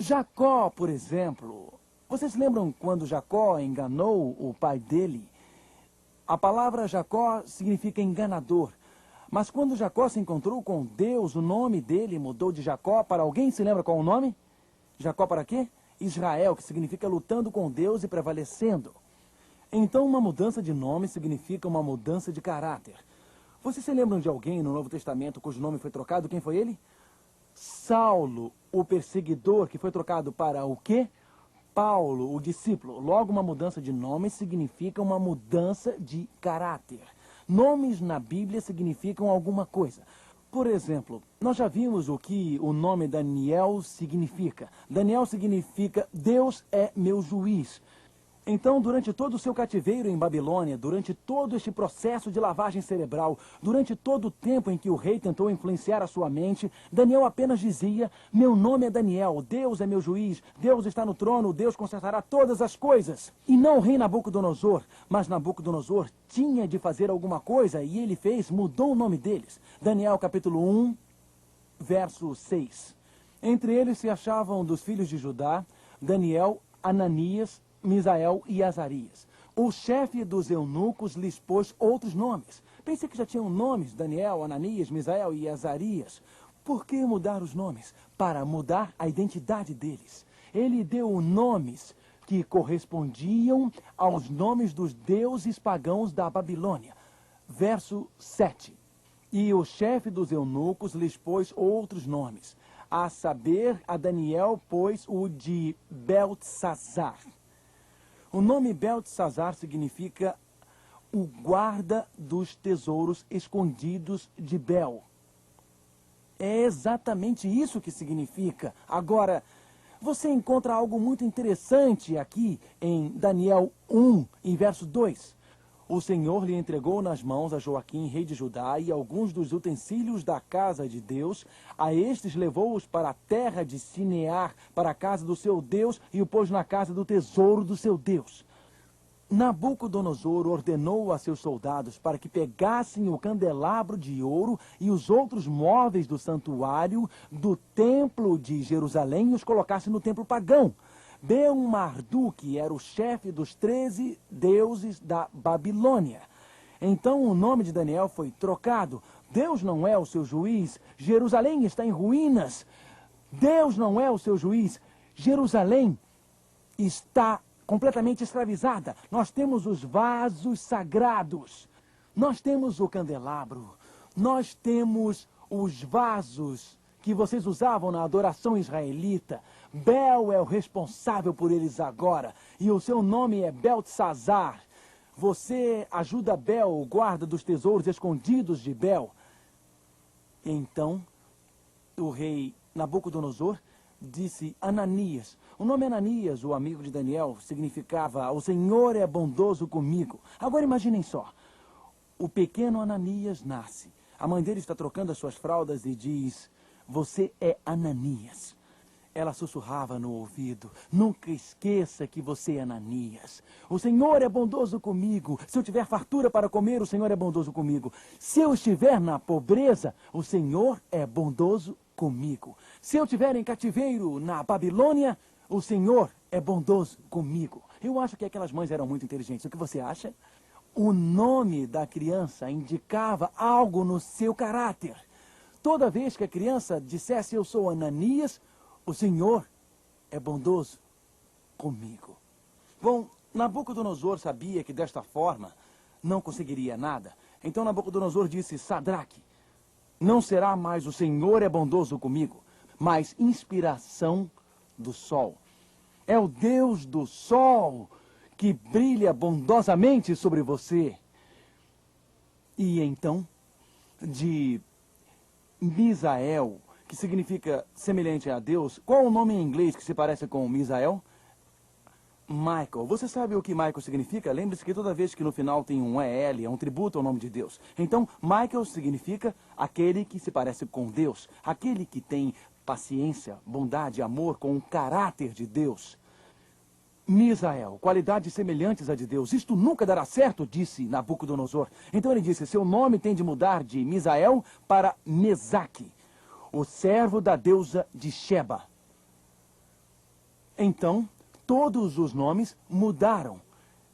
Jacó, por exemplo. Vocês lembram quando Jacó enganou o pai dele? A palavra Jacó significa enganador. Mas quando Jacó se encontrou com Deus, o nome dele mudou de Jacó para alguém. Se lembra qual é o nome? Jacó para quê? Israel, que significa lutando com Deus e prevalecendo. Então, uma mudança de nome significa uma mudança de caráter. Vocês se lembram de alguém no Novo Testamento cujo nome foi trocado? Quem foi ele? Saulo, o perseguidor, que foi trocado para o quê? Paulo, o discípulo. Logo, uma mudança de nome significa uma mudança de caráter. Nomes na Bíblia significam alguma coisa. Por exemplo, nós já vimos o que o nome Daniel significa. Daniel significa Deus é meu juiz. Então, durante todo o seu cativeiro em Babilônia, durante todo este processo de lavagem cerebral, durante todo o tempo em que o rei tentou influenciar a sua mente, Daniel apenas dizia: meu nome é Daniel, Deus é meu juiz, Deus está no trono, Deus consertará todas as coisas. E não o rei Nabucodonosor, mas Nabucodonosor tinha de fazer alguma coisa e ele fez, mudou o nome deles. Daniel capítulo 1, verso 6. Entre eles se achavam dos filhos de Judá, Daniel, Ananias, Misael e Azarias. O chefe dos eunucos lhes pôs outros nomes. Pensei que já tinham nomes: Daniel, Ananias, Misael e Azarias. Por que mudar os nomes? Para mudar a identidade deles. Ele deu nomes que correspondiam aos nomes dos deuses pagãos da Babilônia. Verso 7. E o chefe dos eunucos lhes pôs outros nomes. A saber, a Daniel pôs o de Beltesazar. O nome Beltesazar significa o guarda dos tesouros escondidos de Bel. É exatamente isso que significa. Agora, você encontra algo muito interessante aqui em Daniel 1, em verso 2. O Senhor lhe entregou nas mãos a Joaquim, rei de Judá, e alguns dos utensílios da casa de Deus. A estes levou-os para a terra de Sinear, para a casa do seu Deus, e o pôs na casa do tesouro do seu Deus. Nabucodonosor ordenou a seus soldados para que pegassem o candelabro de ouro e os outros móveis do santuário do templo de Jerusalém e os colocassem no templo pagão. Bel-Marduk era o chefe dos 13 deuses da Babilônia. Então o nome de Daniel foi trocado. Deus não é o seu juiz, Jerusalém está em ruínas. Deus não é o seu juiz, Jerusalém está completamente escravizada. Nós temos os vasos sagrados, nós temos o candelabro, nós temos os vasos que vocês usavam na adoração israelita. Bel é o responsável por eles agora, e o seu nome é Beltesazar. Você ajuda Bel, o guarda dos tesouros escondidos de Bel. Então, o rei Nabucodonosor disse Ananias. O nome Ananias, o amigo de Daniel, significava: o Senhor é bondoso comigo. Agora imaginem só. O pequeno Ananias nasce. A mãe dele está trocando as suas fraldas e diz: você é Ananias. Ela sussurrava no ouvido: nunca esqueça que você é Ananias. O Senhor é bondoso comigo. Se eu tiver fartura para comer, o Senhor é bondoso comigo. Se eu estiver na pobreza, o Senhor é bondoso comigo. Se eu estiver em cativeiro na Babilônia, o Senhor é bondoso comigo. Eu acho que aquelas mães eram muito inteligentes. O que você acha? O nome da criança indicava algo no seu caráter. Toda vez que a criança dissesse eu sou Ananias, o Senhor é bondoso comigo. Bom, Nabucodonosor sabia que desta forma não conseguiria nada. Então Nabucodonosor disse: Sadraque, não será mais o Senhor é bondoso comigo, mas inspiração do sol. É o Deus do sol que brilha bondosamente sobre você. E então, de Misael, que significa semelhante a Deus. Qual o nome em inglês que se parece com Misael? Michael. Você sabe o que Michael significa? Lembre-se que toda vez que no final tem um EL, é um tributo ao nome de Deus. Então, Michael significa aquele que se parece com Deus, aquele que tem paciência, bondade, amor, com o caráter de Deus. Misael, qualidades semelhantes à de Deus. Isto nunca dará certo, disse Nabucodonosor. Então ele disse: seu nome tem de mudar de Misael para Mesaque, o servo da deusa de Sheba. Então, todos os nomes mudaram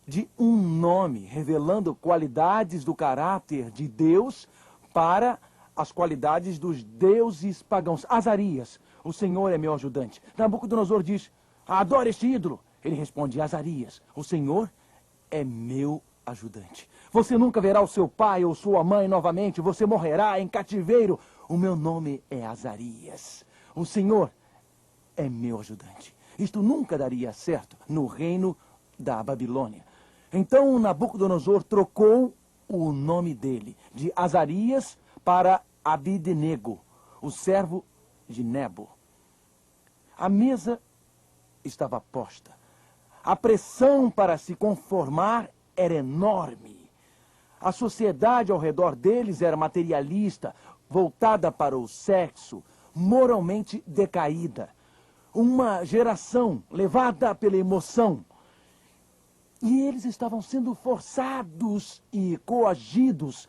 de um nome, revelando qualidades do caráter de Deus para as qualidades dos deuses pagãos. Azarias, o Senhor é meu ajudante. Nabucodonosor diz, adore este ídolo. Ele responde, Azarias, o Senhor é meu ajudante. Você nunca verá o seu pai ou sua mãe novamente. Você morrerá em cativeiro. O meu nome é Azarias. O Senhor é meu ajudante. Isto nunca daria certo no reino da Babilônia. Então Nabucodonosor trocou o nome dele de Azarias para Abidnego, o servo de Nebo. A mesa estava posta. A pressão para se conformar era enorme. A sociedade ao redor deles era materialista, voltada para o sexo, moralmente decaída. Uma geração levada pela emoção. E eles estavam sendo forçados e coagidos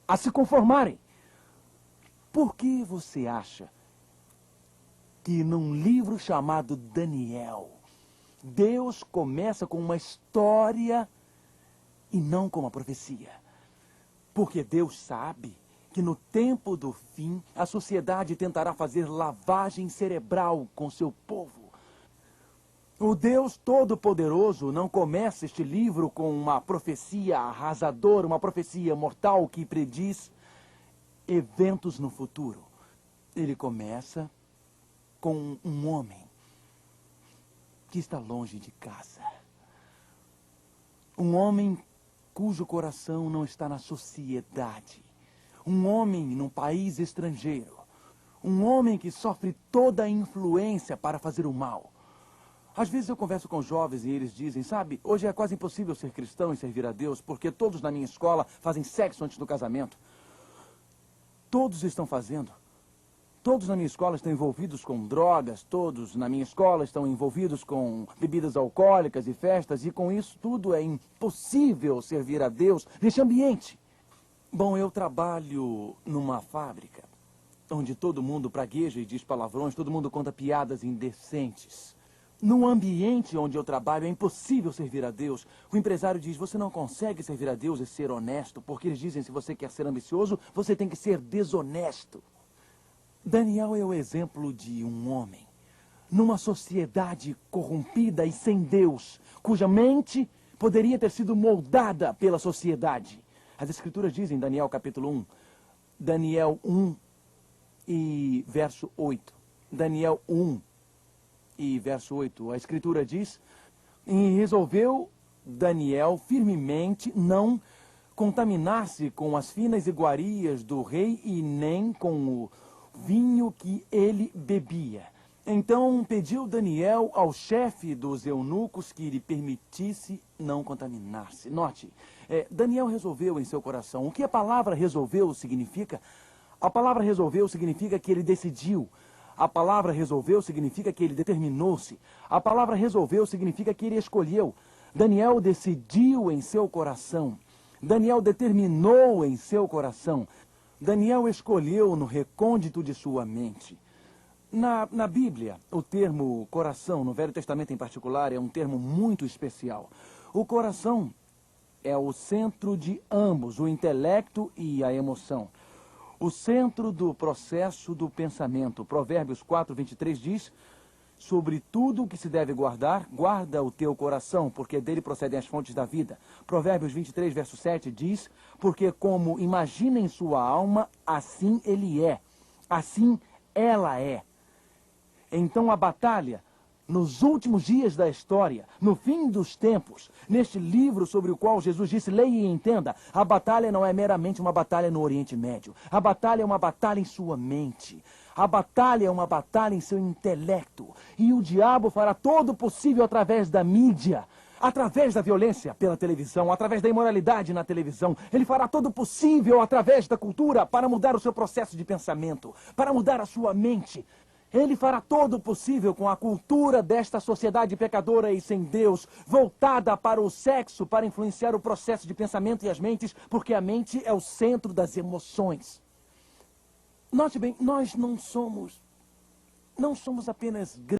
a se conformarem. Por que você acha que num livro chamado Daniel, Deus começa com uma história e não com uma profecia? Porque Deus sabe que no tempo do fim, a sociedade tentará fazer lavagem cerebral com seu povo. O Deus Todo-Poderoso não começa este livro com uma profecia arrasadora, uma profecia mortal que prediz eventos no futuro. Ele começa com um homem que está longe de casa. Um homem cujo coração não está na sociedade. Um homem num país estrangeiro. Um homem que sofre toda a influência para fazer o mal. Às vezes eu converso com jovens e eles dizem, sabe, hoje é quase impossível ser cristão e servir a Deus, porque todos na minha escola fazem sexo antes do casamento. Todos estão fazendo. Todos na minha escola estão envolvidos com drogas, todos na minha escola estão envolvidos com bebidas alcoólicas e festas, e com isso tudo é impossível servir a Deus neste ambiente. Bom, eu trabalho numa fábrica onde todo mundo pragueja e diz palavrões, todo mundo conta piadas indecentes. No ambiente onde eu trabalho é impossível servir a Deus. O empresário diz, você não consegue servir a Deus e ser honesto, porque eles dizem, se você quer ser ambicioso, você tem que ser desonesto. Daniel é o exemplo de um homem, numa sociedade corrompida e sem Deus, cuja mente poderia ter sido moldada pela sociedade. As Escrituras dizem, Daniel capítulo 1, Daniel 1 e verso 8. Daniel 1 e verso 8, a Escritura diz, e resolveu Daniel firmemente não contaminar-se com as finas iguarias do rei e nem com o vinho que ele bebia. Então pediu Daniel ao chefe dos eunucos que lhe permitisse não contaminar-se. Note, Daniel resolveu em seu coração. O que a palavra resolveu significa? A palavra resolveu significa que ele decidiu. A palavra resolveu significa que ele determinou-se. A palavra resolveu significa que ele escolheu. Daniel decidiu em seu coração. Daniel determinou em seu coração. Daniel escolheu no recôndito de sua mente. Na Bíblia, o termo coração, no Velho Testamento em particular, é um termo muito especial. O coração é o centro de ambos, o intelecto e a emoção. O centro do processo do pensamento. Provérbios 4, 23 diz, sobre tudo o que se deve guardar, guarda o teu coração, porque dele procedem as fontes da vida. Provérbios 23, verso 7 diz, porque como imagina em sua alma, assim ele é, assim ela é. Então a batalha, nos últimos dias da história, no fim dos tempos, neste livro sobre o qual Jesus disse, leia e entenda, a batalha não é meramente uma batalha no Oriente Médio. A batalha é uma batalha em sua mente. A batalha é uma batalha em seu intelecto. E o diabo fará todo o possível através da mídia, através da violência pela televisão, através da imoralidade na televisão. Ele fará todo o possível através da cultura para mudar o seu processo de pensamento, para mudar a sua mente. Ele fará todo o possível com a cultura desta sociedade pecadora e sem Deus, voltada para o sexo, para influenciar o processo de pensamento e as mentes, porque a mente é o centro das emoções. Note bem, nós não somos apenas